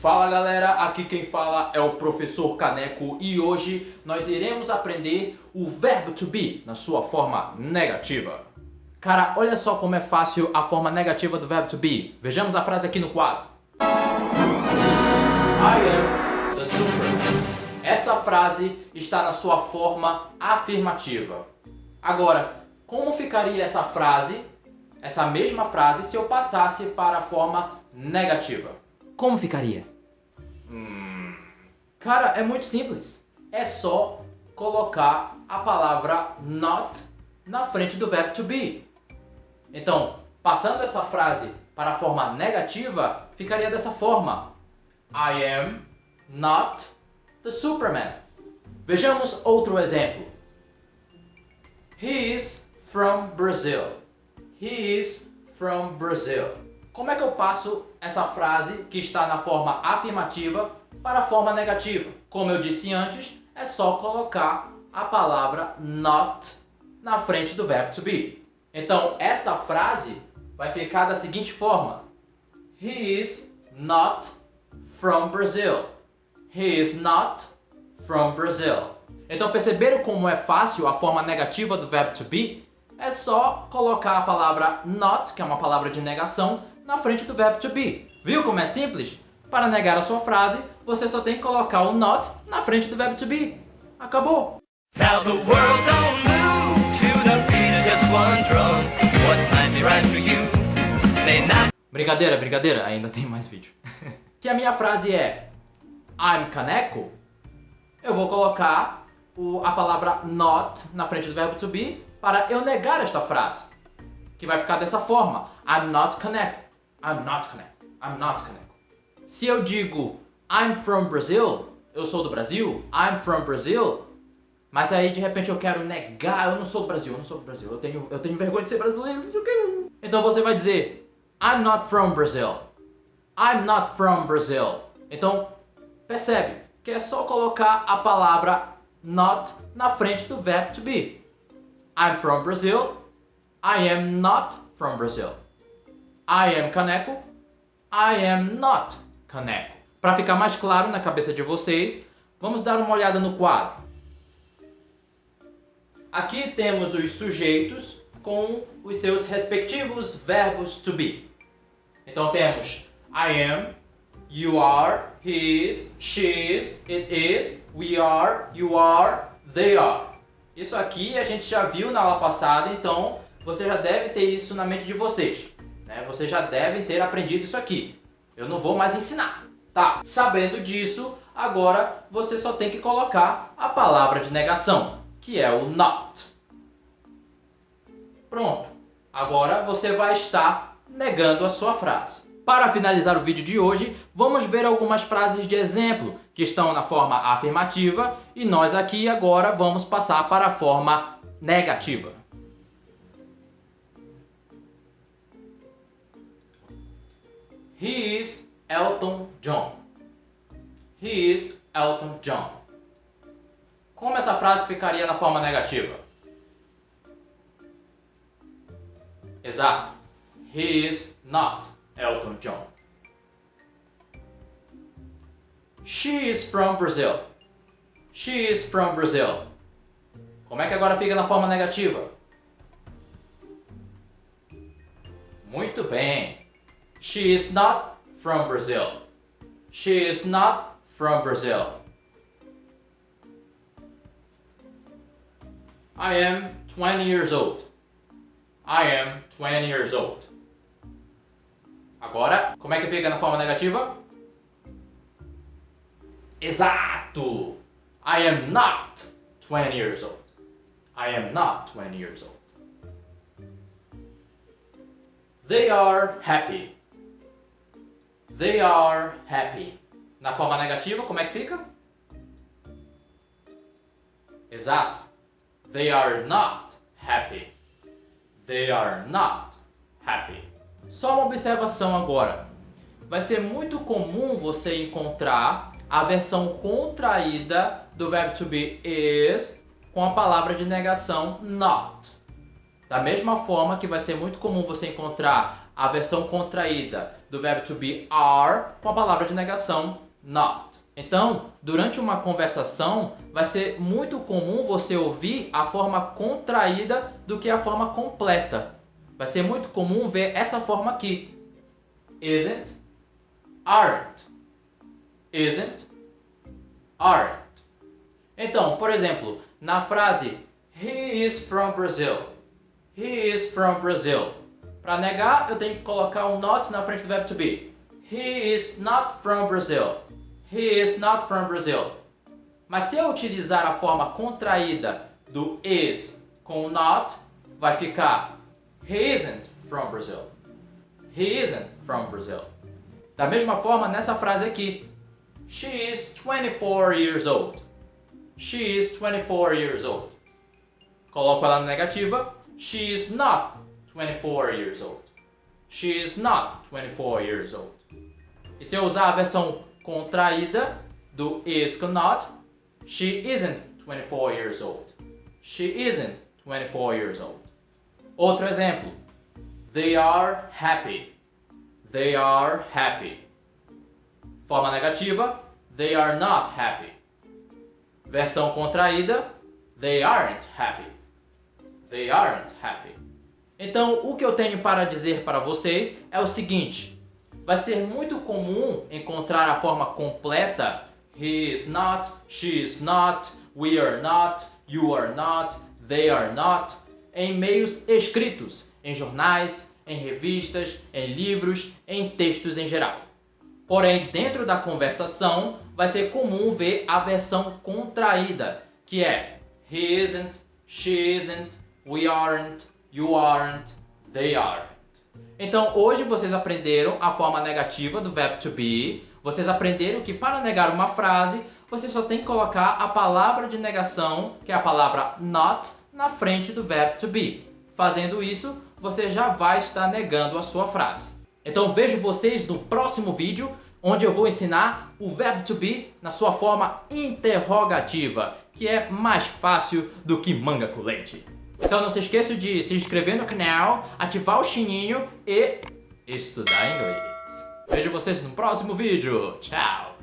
Fala galera, aqui quem fala é o Professor Caneco e hoje nós iremos aprender o verbo to be na sua forma negativa. Cara, olha só como é fácil a forma negativa do verbo to be. Vejamos a frase aqui no quadro. I am the Superman. Essa frase está na sua forma afirmativa. Agora, como ficaria essa mesma frase, se eu passasse para a forma negativa? Como ficaria? Cara, é muito simples. É só colocar a palavra not na frente do verbo to be. Então, passando essa frase para a forma negativa, ficaria dessa forma. I am not the Superman. Vejamos outro exemplo. He is from Brazil. He is from Brazil. Como é que eu passo essa frase que está na forma afirmativa para a forma negativa? Como eu disse antes, é só colocar a palavra not na frente do verbo to be. Então, essa frase vai ficar da seguinte forma. He is not from Brazil. He is not from Brazil. Então, perceberam como é fácil a forma negativa do verbo to be? É só colocar a palavra not, que é uma palavra de negação, na frente do verbo to be. Viu como é simples? Para negar a sua frase, você só tem que colocar o not na frente do verbo to be. Acabou! Now the world don't move to the beat of just one drum. What might be right for you may not. Brincadeira, ainda tem mais vídeo. Se a minha frase é I'm Caneco, eu vou colocar a palavra not na frente do verbo to be para eu negar esta frase, que vai ficar dessa forma. I'm not Caneco. I'm not Caneco. I'm not Caneco. Se eu digo I'm from Brazil, eu sou do Brasil, I'm from Brazil, mas aí de repente eu quero negar, eu não sou do Brasil, eu tenho vergonha de ser brasileiro, não sei o que. Então você vai dizer I'm not from Brazil. I'm not from Brazil. Então, percebe que é só colocar a palavra not na frente do verbo to be. I'm from Brazil. I am not from Brazil. I am Caneco. I am not Caneco. Para ficar mais claro na cabeça de vocês, vamos dar uma olhada no quadro. Aqui temos os sujeitos com os seus respectivos verbos to be. Então temos I am, you are, he is, she is, it is, we are, you are, they are. Isso aqui a gente já viu na aula passada, então você já deve ter isso na mente de vocês, né? Vocês já devem ter aprendido isso aqui. Eu não vou mais ensinar, tá? Sabendo disso, agora você só tem que colocar a palavra de negação, que é o not. Pronto. Agora você vai estar negando a sua frase. Para finalizar o vídeo de hoje, vamos ver algumas frases de exemplo que estão na forma afirmativa e nós aqui agora vamos passar para a forma negativa. He is Elton John. He is Elton John. Como essa frase ficaria na forma negativa? Exato. He is not Elton John. She is from Brazil. She is from Brazil. Como é que agora fica na forma negativa? Muito bem. She is not from Brazil. She is not from Brazil. I am 20 years old. I am 20 years old. Agora, como é que fica na forma negativa? Exato! I am not 20 years old. I am not 20 years old. They are happy. They are happy. Na forma negativa, como é que fica? Exato. They are not happy. They are not happy. Só uma observação agora. Vai ser muito comum você encontrar a versão contraída do verbo to be is com a palavra de negação not. Da mesma forma que vai ser muito comum você encontrar a versão contraída do verbo to be are com a palavra de negação not. Então, durante uma conversação, vai ser muito comum você ouvir a forma contraída do que a forma completa. Vai ser muito comum ver essa forma aqui. Isn't, aren't. Isn't, aren't. Então, por exemplo, na frase He is from Brazil. He is from Brazil. Para negar, eu tenho que colocar um not na frente do verbo to be. He is not from Brazil. He is not from Brazil. Mas se eu utilizar a forma contraída do is com o not, vai ficar He isn't from Brazil. He isn't from Brazil. Da mesma forma, nessa frase aqui. She is 24 years old. She is 24 years old. Coloco ela na negativa. She is not 24 years old. She is not 24 years old. E se eu usar a versão contraída do is com not, she isn't 24 years old. She isn't 24 years old. Outro exemplo. They are happy. They are happy. Forma negativa. They are not happy. Versão contraída. They aren't happy. They aren't happy. Então, o que eu tenho para dizer para vocês é o seguinte. Vai ser muito comum encontrar a forma completa he is not, she is not, we are not, you are not, they are not em meios escritos, em jornais, em revistas, em livros, em textos em geral. Porém, dentro da conversação, vai ser comum ver a versão contraída, que é he isn't, she isn't, we aren't, you aren't, they aren't. Então, hoje vocês aprenderam a forma negativa do verbo to be. Vocês aprenderam que para negar uma frase, você só tem que colocar a palavra de negação, que é a palavra not, na frente do verbo to be. Fazendo isso, você já vai estar negando a sua frase. Então, vejo vocês no próximo vídeo, onde eu vou ensinar o verbo to be na sua forma interrogativa, que é mais fácil do que manga com leite. Então não se esqueça de se inscrever no canal, ativar o sininho e estudar inglês. Vejo vocês no próximo vídeo. Tchau!